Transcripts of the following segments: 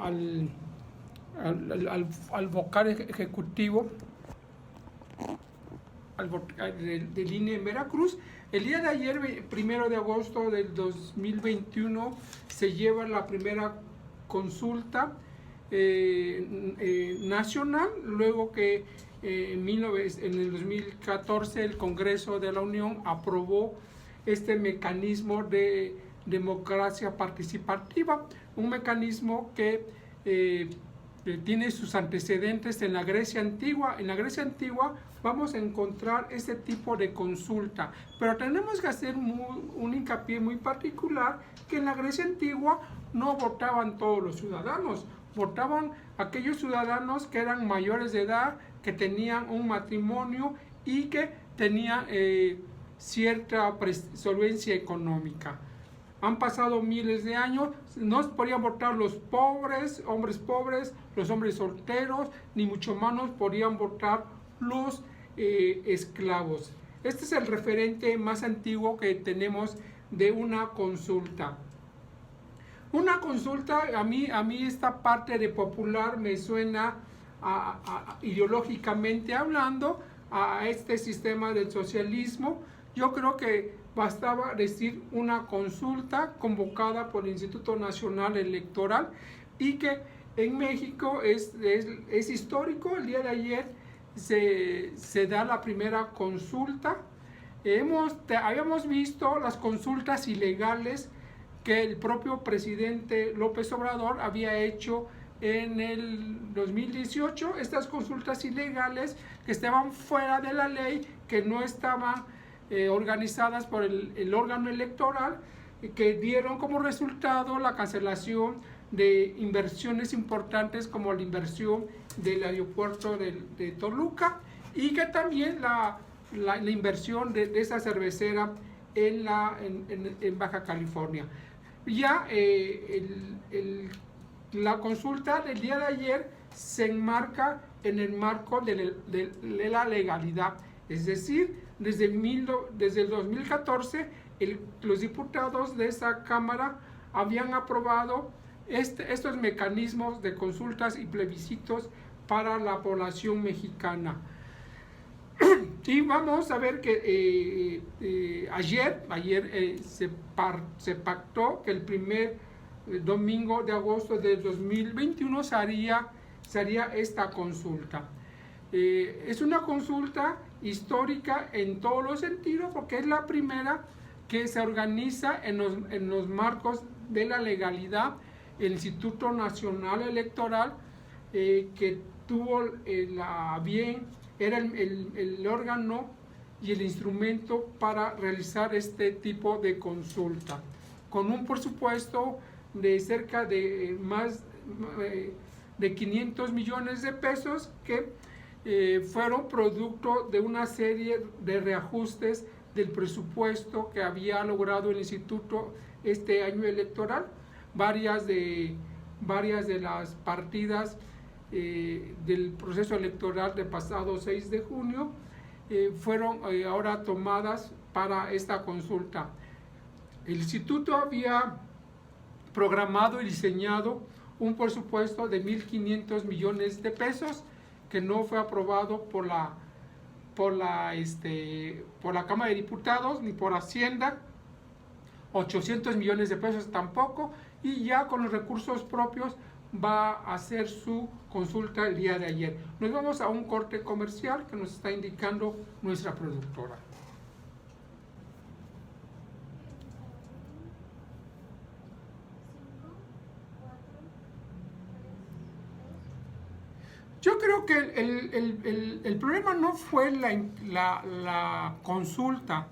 al, al vocal ejecutivo del INE en Veracruz. El día de ayer, 1 de agosto del 2021, se lleva la primera consulta nacional, luego que en el 2014 el Congreso de la Unión aprobó este mecanismo de democracia participativa, un mecanismo que tiene sus antecedentes en la Grecia antigua. En la Grecia antigua vamos a encontrar este tipo de consulta, pero tenemos que hacer un hincapié muy particular que en la Grecia antigua no votaban todos los ciudadanos, votaban aquellos ciudadanos que eran mayores de edad, que tenían un matrimonio y que tenían cierta solvencia económica. Han pasado miles de años, no podían votar los pobres, los hombres solteros, ni mucho menos podían votar los esclavos. Este es el referente más antiguo que tenemos de una consulta. Una consulta, a mí esta parte de popular me suena ideológicamente hablando a este sistema del socialismo. Yo creo que bastaba decir una consulta convocada por el Instituto Nacional Electoral, y que en México es histórico. El día de ayer se da la primera consulta. Habíamos visto las consultas ilegales que el propio presidente López Obrador había hecho en el 2018, estas consultas ilegales que estaban fuera de la ley, que no estaban organizadas por el órgano electoral, que dieron como resultado la cancelación de inversiones importantes como la inversión del aeropuerto de Toluca, y que también la inversión de esa cervecera en Baja California. Ya la consulta del día de ayer se enmarca en el marco de la legalidad, es decir, desde el 2014 los diputados de esa Cámara habían aprobado estos mecanismos de consultas y plebiscitos para la población mexicana. Y vamos a ver que ayer se pactó que el primer domingo de agosto de 2021 se haría esta consulta. Es una consulta histórica en todos los sentidos, porque es la primera que se organiza en los marcos de la legalidad. El Instituto Nacional Electoral, que tuvo era el órgano y el instrumento para realizar este tipo de consulta, con un presupuesto de cerca de más de 500 millones de pesos que fueron producto de una serie de reajustes del presupuesto que había logrado el instituto este año electoral. Varias de las partidas del proceso electoral del pasado 6 de junio fueron ahora tomadas para esta consulta. El instituto había programado y diseñado un presupuesto de 1.500 millones de pesos que no fue aprobado por la Cámara de Diputados ni por Hacienda. 800 millones de pesos tampoco, y ya con los recursos propios va a hacer su consulta el día de ayer. Nos vamos a un corte comercial que nos está indicando nuestra productora. Yo creo que el problema no fue la consulta,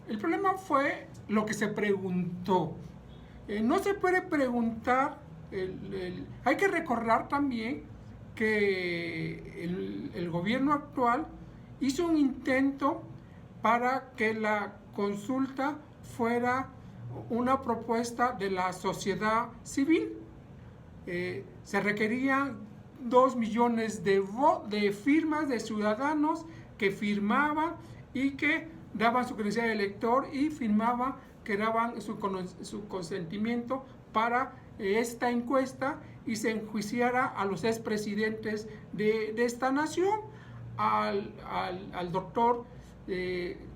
el problema fue lo que se preguntó. No se puede preguntar, hay que recordar también que el gobierno actual hizo un intento para que la consulta fuera una propuesta de la sociedad civil. Se requerían 2 millones de firmas de ciudadanos que firmaban y que daban su credencial de elector y firmaban que daban su consentimiento para esta encuesta, y se enjuiciara a los expresidentes de esta nación, al doctor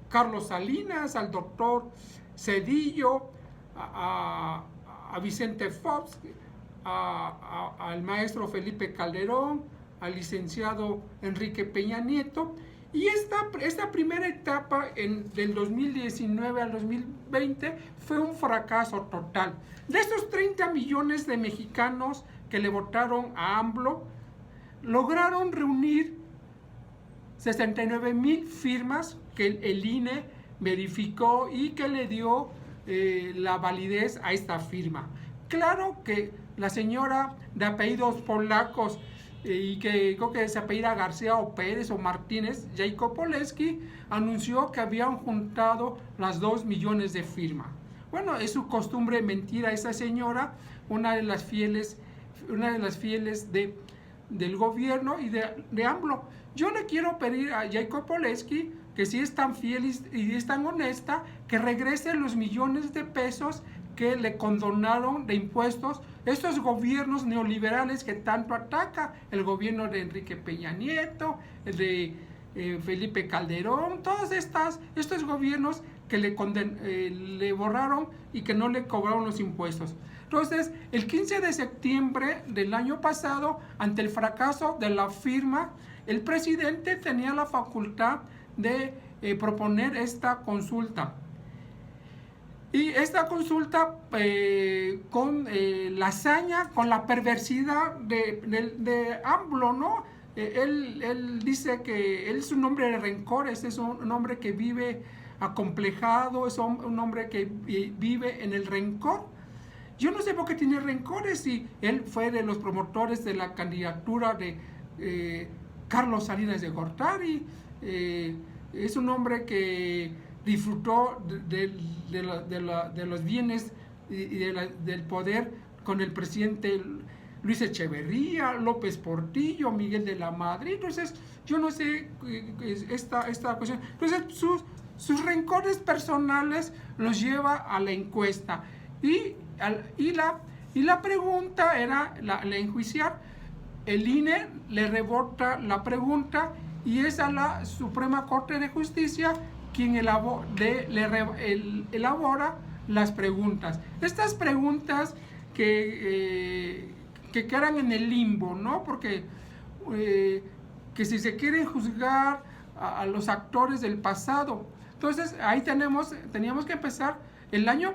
Carlos Salinas, al doctor Zedillo, a Vicente Fox, al maestro Felipe Calderón, al licenciado Enrique Peña Nieto. Y esta primera etapa del 2019 al 2020 fue un fracaso total. De estos 30 millones de mexicanos que le votaron a AMLO, lograron reunir 69,000 firmas que el INE verificó y que le dio la validez a esta firma. Claro que la señora de apellidos polacos y que creo que se apellida García o Pérez o Martínez, Jacob Polensky, anunció que habían juntado las 2 millones de firmas. Bueno, es su costumbre mentir a esa señora, una de las fieles del gobierno y de AMLO. Yo le quiero pedir a Jacob Polensky que si es tan fiel y es tan honesta, que regrese los millones de pesos que le condonaron de impuestos estos gobiernos neoliberales que tanto ataca, el gobierno de Enrique Peña Nieto, el de Felipe Calderón, todos estos gobiernos que le borraron y que no le cobraron los impuestos. Entonces, el 15 de septiembre del año pasado, ante el fracaso de la firma, el presidente tenía la facultad de proponer esta consulta. Y esta consulta con la hazaña, con la perversidad de AMLO, ¿no? Él dice que él es un hombre de rencores, es un hombre que vive acomplejado, es un hombre que vive en el rencor. Yo no sé por qué tiene rencores si él fue de los promotores de la candidatura de Carlos Salinas de Gortari. Es un hombre que disfrutó de los bienes y del poder con el presidente Luis Echeverría, López Portillo, Miguel de la Madrid. Entonces, yo no sé esta cuestión. Entonces, sus rencores personales los lleva a la encuesta. Y la pregunta era la enjuiciar. El INE le rebota la pregunta y es a la Suprema Corte de Justicia quien elabora las preguntas. Estas preguntas que quedan en el limbo, ¿no? Porque que si se quieren juzgar a los actores del pasado. Entonces, ahí teníamos que empezar el año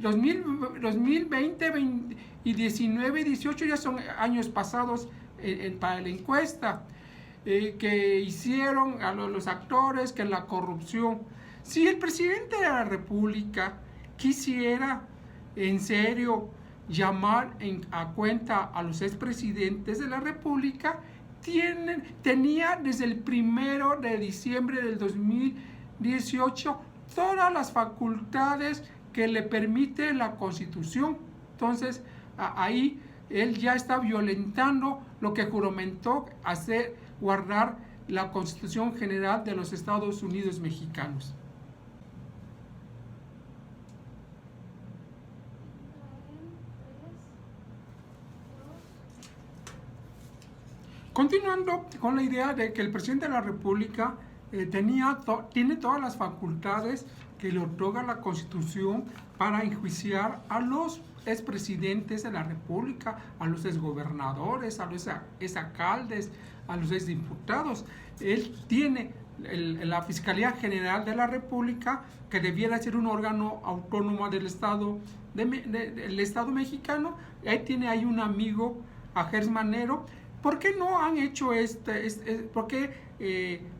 2020 y 19 y 18 ya son años pasados para la encuesta. Que hicieron a los actores, que la corrupción. Si el presidente de la República quisiera en serio llamar a cuenta a los expresidentes de la República, tenía desde el 1 de diciembre del 2018 todas las facultades que le permite la Constitución. Entonces, ahí él ya está violentando lo que juramentó hacer, guardar la Constitución General de los Estados Unidos Mexicanos. Continuando con la idea de que el presidente de la República tiene todas las facultades que le otorga la Constitución para enjuiciar a los expresidentes de la República, a los exgobernadores, a los exalcaldes, a los exdiputados. Él tiene la Fiscalía General de la República, que debiera ser un órgano autónomo del Estado, del Estado mexicano. Ahí un amigo, a Gers Manero. ¿Por qué no han hecho por qué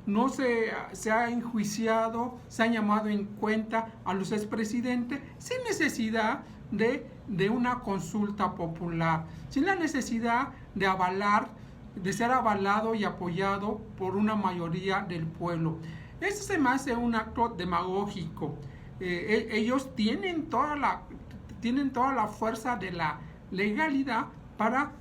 no se ha enjuiciado, se ha llamado en cuenta a los expresidentes sin necesidad de una consulta popular, sin la necesidad de ser avalado y apoyado por una mayoría del pueblo? Eso se me hace un acto demagógico. Ellos tienen toda la fuerza de la legalidad para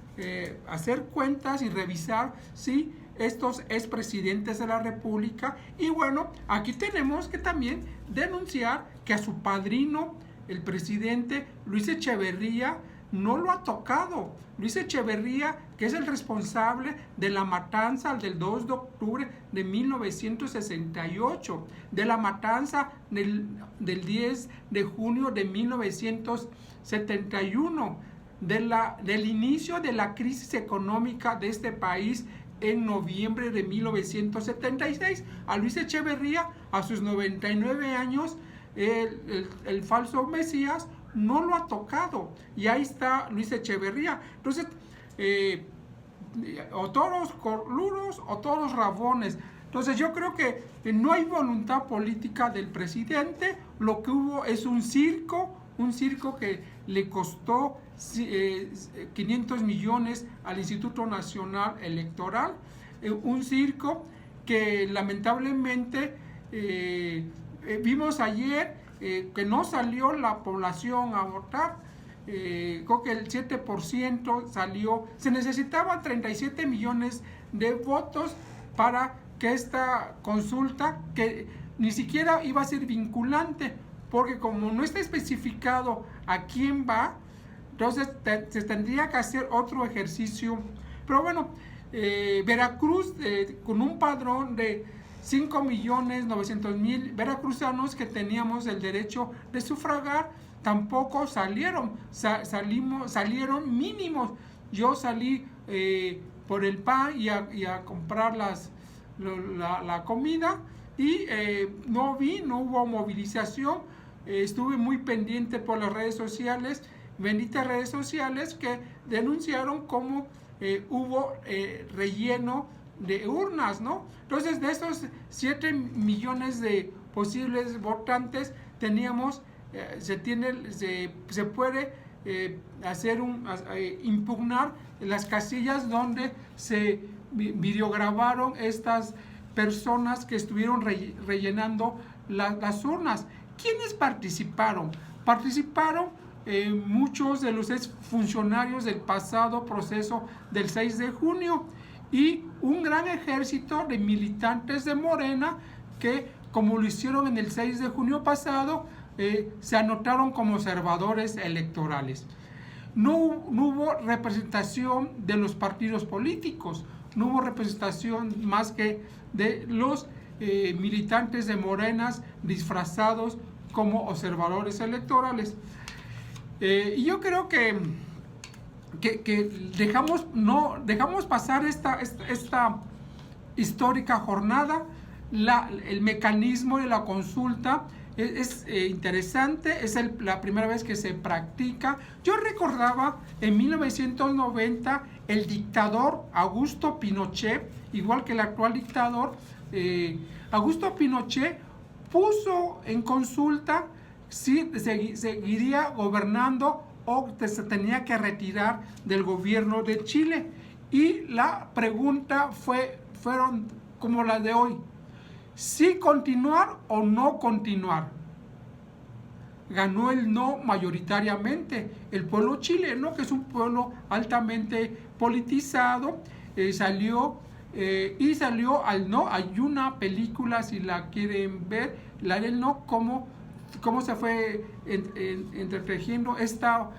hacer cuentas y revisar si estos expresidentes de la República. Y bueno, aquí tenemos que también denunciar que a su padrino, el presidente Luis Echeverría, no lo ha tocado. Luis Echeverría, que es el responsable de la matanza del 2 de octubre de 1968, de la matanza del 10 de junio de 1971, del inicio de la crisis económica de este país en noviembre de 1976. A Luis Echeverría, a sus 99 años, el falso Mesías no lo ha tocado, y ahí está Luis Echeverría. Entonces, o todos coludos o todos rabones. Entonces yo creo que no hay voluntad política del presidente. Lo que hubo es un circo que le costó 500 millones al Instituto Nacional Electoral, un circo que lamentablemente vimos ayer que no salió la población a votar. Creo que el 7% salió. Se necesitaban 37 millones de votos para que esta consulta, que ni siquiera iba a ser vinculante, porque como no está especificado a quién va, entonces se tendría que hacer otro ejercicio. Pero bueno, Veracruz, con un padrón de 5.900.000 veracruzanos que teníamos el derecho de sufragar, tampoco salieron. Salieron mínimos. Yo salí por el pan y a comprar la comida, y no hubo movilización. Estuve muy pendiente por las redes sociales, benditas redes sociales, que denunciaron cómo hubo relleno de urnas, ¿no? Entonces, de estos 7 millones de posibles votantes, teníamos, se puede impugnar las casillas donde se videograbaron estas personas que estuvieron rellenando las urnas. ¿Quiénes participaron? Participaron muchos de los exfuncionarios del pasado proceso del 6 de junio y un gran ejército de militantes de Morena que, como lo hicieron en el 6 de junio pasado, se anotaron como observadores electorales. No hubo representación de los partidos políticos, no hubo representación más que de los militantes de Morenas disfrazados como observadores electorales. Y yo creo que dejamos pasar esta histórica jornada. El mecanismo de la consulta es interesante, es la primera vez que se practica. Yo recordaba en 1990 el dictador Augusto Pinochet, igual que el actual dictador, Augusto Pinochet puso en consulta si seguiría gobernando o se tenía que retirar del gobierno de Chile. Y la pregunta fueron como la de hoy: ¿sí continuar o no continuar? Ganó el no mayoritariamente. El pueblo chileno, que es un pueblo altamente politizado, salió al no. Hay una película, si la quieren ver, la del no, cómo se fue entretejiendo esta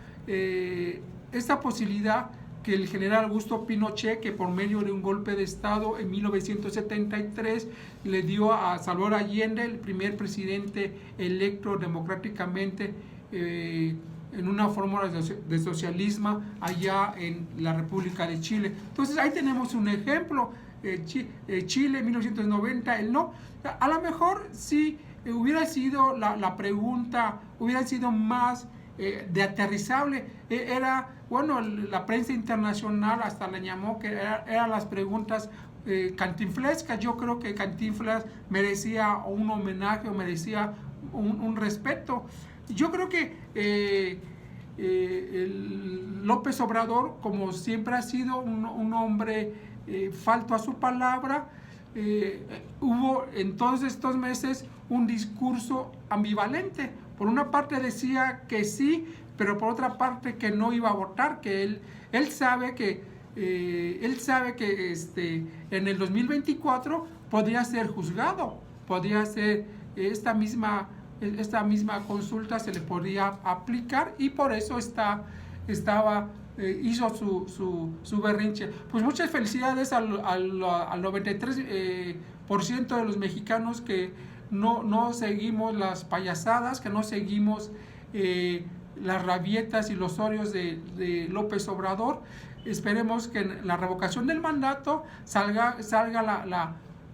posibilidad que el general Augusto Pinochet, que por medio de un golpe de Estado en 1973 le dio a Salvador Allende, el primer presidente electo democráticamente en una fórmula de socialismo allá en la República de Chile. Entonces ahí tenemos un ejemplo. Chile 1990, el no. A lo mejor si hubiera sido la pregunta, hubiera sido más de aterrizable, la prensa internacional hasta le llamó que eran las preguntas cantinflescas. Yo creo que Cantinflas merecía un homenaje o merecía un respeto. Yo creo que López Obrador, como siempre ha sido un hombre falto a su palabra, hubo en todos estos meses un discurso ambivalente. Por una parte decía que sí, pero por otra parte que no iba a votar, que él sabe que en el 2024 podría ser juzgado, podría ser esta misma consulta se le podría aplicar, y por eso está hizo su berrinche. Pues muchas felicidades al 93% de los mexicanos que no seguimos las payasadas, que no seguimos las rabietas y los orios de López Obrador. Esperemos que en la revocación del mandato salga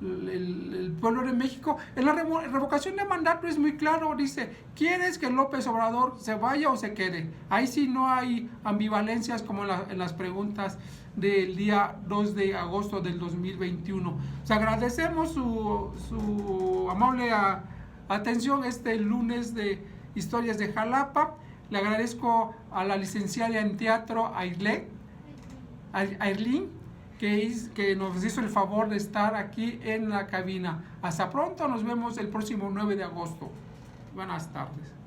el pueblo de México. En la revocación de mandato es muy claro, dice, ¿quieres que López Obrador se vaya o se quede? Ahí sí no hay ambivalencias como en las preguntas del día 2 de agosto del 2021. Os agradecemos su amable atención este lunes de Historias de Jalapa. Le agradezco a la licenciada en teatro Ailín, que nos hizo el favor de estar aquí en la cabina. Hasta pronto, nos vemos el próximo 9 de agosto. Buenas tardes.